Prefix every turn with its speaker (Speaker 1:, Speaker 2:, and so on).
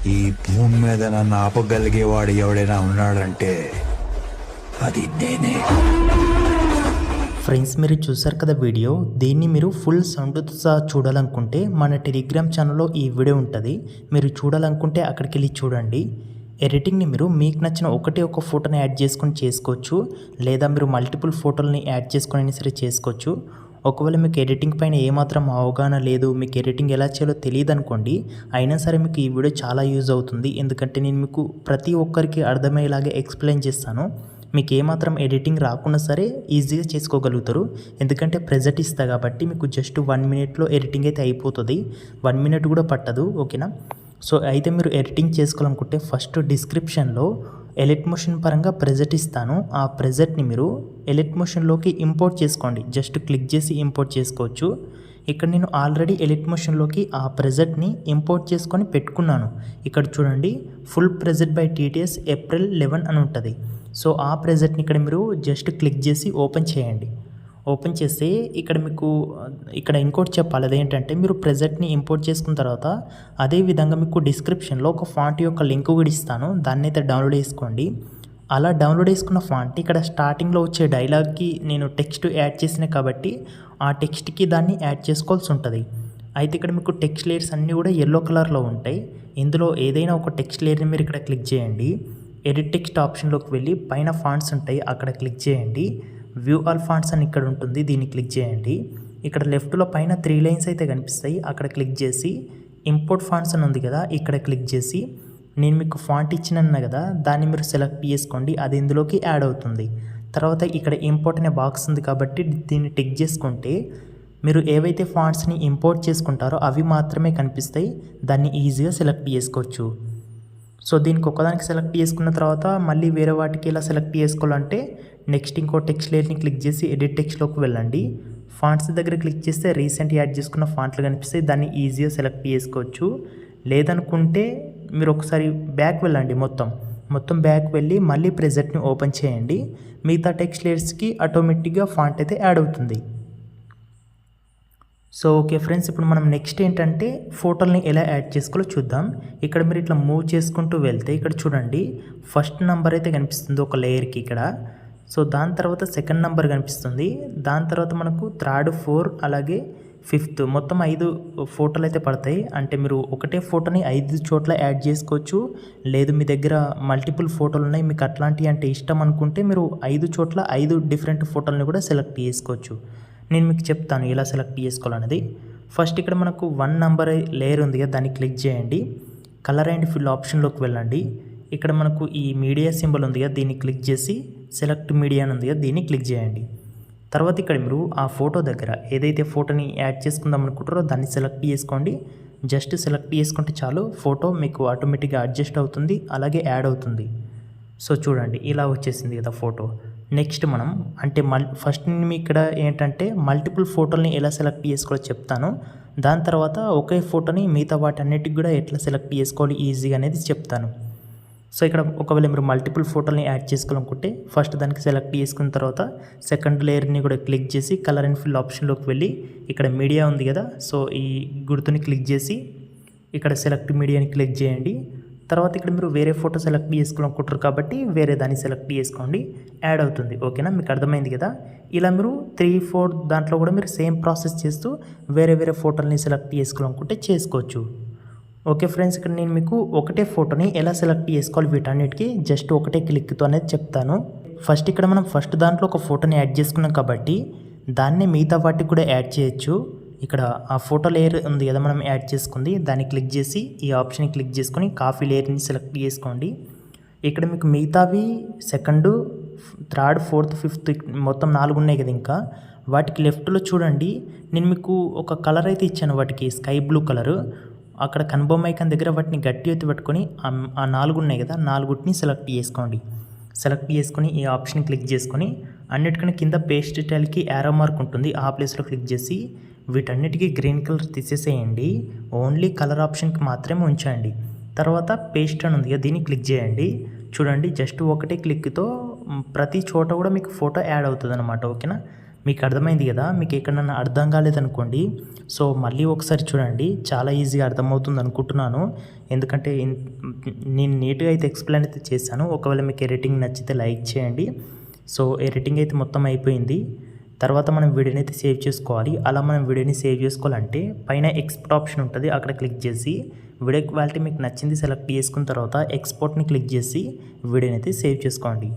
Speaker 1: ఈ భూమి మీద నన్ను ఆపగలిగేవాడు ఎవడైనా ఉన్నాడంటే అది నేనే.
Speaker 2: ఫ్రెండ్స్, మీరు చూసారు కదా వీడియో. దీన్ని మీరు ఫుల్ సౌండ్తో సహా చూడాలనుకుంటే మన టెలిగ్రామ్ ఛానల్లో ఈ వీడియో ఉంటుంది. మీరు చూడాలనుకుంటే అక్కడికి వెళ్ళి చూడండి. ఎడిటింగ్ని మీరు మీకు నచ్చిన ఒక ఫోటోని యాడ్ చేసుకొని చేసుకోవచ్చు, లేదా మీరు మల్టిపుల్ ఫోటోలని యాడ్ చేసుకొని సరే చేసుకోవచ్చు. ఒకవేళ మీకు ఎడిటింగ్ పైన ఏమాత్రం అవగాహన లేదు, మీకు ఎడిటింగ్ ఎలా చేయాలో తెలియదు అనుకోండి, అయినా సరే మీకు ఈ వీడియో చాలా యూజ్ అవుతుంది. ఎందుకంటే నేను మీకు ప్రతి ఒక్కరికి అర్థమయ్యేలాగే ఎక్స్ప్లెయిన్ చేస్తాను. మీకు ఏమాత్రం ఎడిటింగ్ రాకున్నా సరే ఈజీగా చేసుకోగలుగుతారు. ఎందుకంటే ప్రెజెంట్ ఇస్తా కాబట్టి మీకు జస్ట్ 1 మినిట్లో ఎడిటింగ్ అయితే అయిపోతుంది. 1 మినిట్ కూడా పట్టదు. ఓకేనా? సో అయితే మీరు ఎడిటింగ్ చేసుకోవాలనుకుంటే ఫస్ట్ డిస్క్రిప్షన్లో ఎలిట్ మోషన్ పరంగా ప్రెజెంట్ ఇస్తాను. ఆ ప్రెజెంట్ని మీరు ఎలిట్ మోషన్లోకి ఇంపోర్ట్ చేసుకోండి. జస్ట్ క్లిక్ చేసి ఇంపోర్ట్ చేసుకోవచ్చు. ఇక్కడ నేను ఆల్రెడీ ఎలిట్ మోషన్లోకి ఆ ప్రెజెంట్ని ఇంపోర్ట్ చేసుకొని పెట్టుకున్నాను. ఇక్కడ చూడండి, full present by TTS April 11 అని ఉంటుంది. సో ఆ ప్రెజెంట్ని ఇక్కడ మీరు జస్ట్ క్లిక్ చేసి ఓపెన్ చేయండి. ఓపెన్ చేస్తే ఇక్కడ ఇంకోటి చెప్పాలి. అదేంటంటే మీరు ప్రెజెంట్ని ఇంపోర్ట్ చేసుకున్న తర్వాత అదే విధంగా మీకు డిస్క్రిప్షన్లో ఒక ఫాంట్ యొక్క లింక్ కూడా ఇస్తాను. దాన్ని అయితే డౌన్లోడ్ చేసుకోండి. అలా డౌన్లోడ్ చేసుకున్న ఫాంట్ ఇక్కడ స్టార్టింగ్లో వచ్చే డైలాగ్కి నేను టెక్స్ట్ యాడ్ చేసిన కాబట్టి ఆ టెక్స్ట్కి దాన్ని యాడ్ చేసుకోవాల్సి ఉంటుంది. అయితే ఇక్కడ మీకు టెక్స్ట్ లేయర్స్ అన్నీ కూడా ఎల్లో కలర్లో ఉంటాయి. ఇందులో ఏదైనా ఒక టెక్స్ట్ లేయర్ని మీరు ఇక్కడ క్లిక్ చేయండి. ఎడిట్ టెక్స్ట్ ఆప్షన్లోకి వెళ్ళి పైన ఫాంట్స్ ఉంటాయి, అక్కడ క్లిక్ చేయండి. వ్యూ ఆల్ ఫాంట్స్ అని ఇక్కడ ఉంటుంది, దీన్ని క్లిక్ చేయండి. ఇక్కడ లెఫ్ట్లో పైన 3 లైన్స్ అయితే కనిపిస్తాయి, అక్కడ క్లిక్ చేసి ఇంపోర్ట్ ఫాంట్స్ అని ఉంది కదా, ఇక్కడ క్లిక్ చేసి నేను మీకు ఫాంట్ ఇచ్చినన్నా కదా, దాన్ని మీరు సెలెక్ట్ చేసుకోండి. అది ఇందులోకి యాడ్ అవుతుంది. తర్వాత ఇక్కడ ఇంపోర్ట్ అనే బాక్స్ ఉంది కాబట్టి దీన్ని టిక్ చేసుకుంటే మీరు ఏవైతే ఫాంట్స్ని ఇంపోర్ట్ చేసుకుంటారో అవి మాత్రమే కనిపిస్తాయి. దాన్ని ఈజీగా సెలెక్ట్ చేసుకోవచ్చు. సో దీనికి ఒకదానికి సెలెక్ట్ చేసుకున్న తర్వాత మళ్ళీ వేరే వాటికి ఎలా సెలెక్ట్ చేసుకోవాలంటే నెక్స్ట్ ఇంకో టెక్స్ట్ లేయర్ని క్లిక్ చేసి ఎడిట్ టెక్స్ట్లోకి వెళ్ళండి. ఫాంట్స్ దగ్గర క్లిక్ చేస్తే రీసెంట్ యాడ్ చేసుకున్న ఫాంట్లు కనిపిస్తాయి, దాన్ని ఈజీగా సెలెక్ట్ చేసుకోవచ్చు. లేదనుకుంటే మీరు ఒకసారి బ్యాక్ వెళ్ళండి, మొత్తం బ్యాక్ వెళ్ళి మళ్ళీ ప్రెజెంట్ని ఓపెన్ చేయండి. మిగతా టెక్స్ట్ లేయర్స్కి ఆటోమేటిక్గా ఫాంట్ అయితే యాడ్ అవుతుంది. సో ఓకే ఫ్రెండ్స్, ఇప్పుడు మనం నెక్స్ట్ ఏంటంటే ఫోటోల్ని ఎలా యాడ్ చేసుకోవాలో చూద్దాం. ఇక్కడ మీరు ఇట్లా మూవ్ చేసుకుంటూ వెళ్తే ఇక్కడ చూడండి, ఫస్ట్ నెంబర్ అయితే కనిపిస్తుంది ఒక లేయర్కి ఇక్కడ. సో దాని తర్వాత సెకండ్ నెంబర్ కనిపిస్తుంది. దాని తర్వాత మనకు థర్డ్, 4 అలాగే 5th మొత్తం 5 ఫోటోలు అయితే పడతాయి. అంటే మీరు ఒకటే ఫోటోని 5 చోట్ల యాడ్ చేసుకోవచ్చు. లేదు మీ దగ్గర మల్టిపుల్ ఫోటోలు ఉన్నాయి, మీకు అట్లాంటివి అంటే ఇష్టం అనుకుంటే మీరు 5 చోట్ల 5 డిఫరెంట్ ఫోటోలని కూడా సెలెక్ట్ చేసుకోవచ్చు. నేను మీకు చెప్తాను ఎలా సెలెక్ట్ చేసుకోవాలనేది. ఫస్ట్ ఇక్కడ మనకు 1 నెంబర్ లేయర్ ఉంది కదా, దాన్ని క్లిక్ చేయండి. కలర్ అండ్ ఫిల్ ఆప్షన్లోకి వెళ్ళండి. ఇక్కడ మనకు ఈ మీడియా సింబల్ ఉంది కదా, దీన్ని క్లిక్ చేసి సెలెక్ట్ మీడియా అని ఉంది కదా, దీన్ని క్లిక్ చేయండి. తర్వాత ఇక్కడ మీరు ఆ ఫోటో దగ్గర ఏదైతే ఫోటోని యాడ్ చేసుకుందాం అనుకుంటారో దాన్ని సెలెక్ట్ చేసుకోండి. జస్ట్ సెలెక్ట్ చేసుకుంటే చాలు, ఫోటో మీకు ఆటోమేటిక్గా అడ్జస్ట్ అవుతుంది, అలాగే యాడ్ అవుతుంది. సో చూడండి, ఇలా వచ్చేసింది కదా ఫోటో. నెక్స్ట్ మనం అంటే ఫస్ట్ నేను ఇక్కడ ఏంటంటే మల్టిపుల్ ఫోటోల్ని ఎలా సెలెక్ట్ చేసుకోవాలో చెప్తాను. దాని తర్వాత ఒకే ఫోటోని మిగతా వాటి అన్నిటికి కూడా ఎట్లా సెలెక్ట్ చేసుకోవాలి ఈజీగా అనేది చెప్తాను. సో ఇక్కడ ఒకవేళ మీరు మల్టిపుల్ ఫోటోల్ని యాడ్ చేసుకోవాలనుకుంటే ఫస్ట్ దానికి సెలెక్ట్ చేసుకున్న తర్వాత సెకండ్ లేయర్ని కూడా క్లిక్ చేసి కలర్ అండ్ ఫిల్ ఆప్షన్లోకి వెళ్ళి ఇక్కడ మీడియా ఉంది కదా, సో ఈ గుర్తుని క్లిక్ చేసి ఇక్కడ సెలెక్ట్ మీడియాని క్లిక్ చేయండి. తర్వాత ఇక్కడ మీరు వేరే ఫోటో సెలెక్ట్ చేసుకోవాలనుకుంటారు కాబట్టి వేరే దాన్ని సెలెక్ట్ చేసుకోండి, యాడ్ అవుతుంది. ఓకేనా? మీకు అర్థమైంది కదా. ఇలా మీరు 3, 4 దాంట్లో కూడా మీరు సేమ్ ప్రాసెస్ చేస్తూ వేరే ఫోటోలని సెలెక్ట్ చేసుకోవాలనుకుంటే చేసుకోవచ్చు. ఓకే ఫ్రెండ్స్, ఇక్కడ నేను మీకు ఒకటే ఫోటోని ఎలా సెలెక్ట్ చేసుకోవాలి వీటన్నిటికీ జస్ట్ ఒకటే క్లిక్తో అనేది చెప్తాను. ఫస్ట్ ఇక్కడ మనం ఫస్ట్ దాంట్లో ఒక ఫోటోని యాడ్ చేసుకున్నాం కాబట్టి దాన్ని మిగతా వాటికి కూడా యాడ్ చేయొచ్చు. ఇక్కడ ఆ ఫోటో లేయర్ ఉంది కదా మనం యాడ్ చేసుకుంది, దాన్ని క్లిక్ చేసి ఈ ఆప్షన్ని క్లిక్ చేసుకొని కాపీ లేయర్ని సెలెక్ట్ చేసుకోండి. ఇక్కడ మీకు మిగతావి సెకండ్, థర్డ్, 4th, 5th మొత్తం 4 ఉన్నాయి కదా. ఇంకా వాటికి లెఫ్ట్లో చూడండి, నేను మీకు ఒక కలర్ అయితే ఇచ్చాను, వాటికి స్కై బ్లూ కలరు. అక్కడ కన్బొమ్మ ఐకాన్ దగ్గర వాటిని గట్టి ఎత్తి పెట్టుకొని ఆ 4 ఉన్నాయి కదా, 4ని సెలెక్ట్ చేసుకోండి. సెలెక్ట్ చేసుకొని ఈ ఆప్షన్ క్లిక్ చేసుకొని అన్నిటికన్నా కింద పేస్ట్ స్టైల్కి యారో మార్క్ ఉంటుంది, ఆ ప్లేస్లో క్లిక్ చేసి వీటన్నిటికీ గ్రీన్ కలర్ తీసేసేయండి. ఓన్లీ కలర్ ఆప్షన్కి మాత్రమే ఉంచండి. తర్వాత పేస్ట్ అని ఉంది, దీన్ని క్లిక్ చేయండి. చూడండి, జస్ట్ ఒకటే క్లిక్తో ప్రతి చోట కూడా మీకు ఫోటో యాడ్ అవుతుంది అనమాట. ఓకేనా? మీకు అర్థమైంది కదా. మీకు ఎక్కడన్నా అర్థం కాలేదనుకోండి, సో మళ్ళీ ఒకసారి చూడండి, చాలా ఈజీగా అర్థమవుతుంది అనుకుంటున్నాను. ఎందుకంటే నేను నీట్గా అయితే ఎక్స్ప్లెయిన్ అయితే చేశాను. ఒకవేళ మీకు ఎడిటింగ్ నచ్చితే లైక్ చేయండి. సో ఎడిటింగ్ అయితే మొత్తం అయిపోయింది. తర్వాత మనం వీడియోని అయితే సేవ్ చేసుకోవాలి. అలా మనం వీడియోని సేవ్ చేసుకోవాలంటే పైన ఎక్స్పోర్ట్ ఆప్షన్ ఉంటుంది, అక్కడ క్లిక్ చేసి వీడియో క్వాలిటీ మీకు నచ్చింది సెలెక్ట్ చేసుకున్న తర్వాత ఎక్స్పోర్ట్ని క్లిక్ చేసి వీడియోని అయితే సేవ్ చేసుకోండి.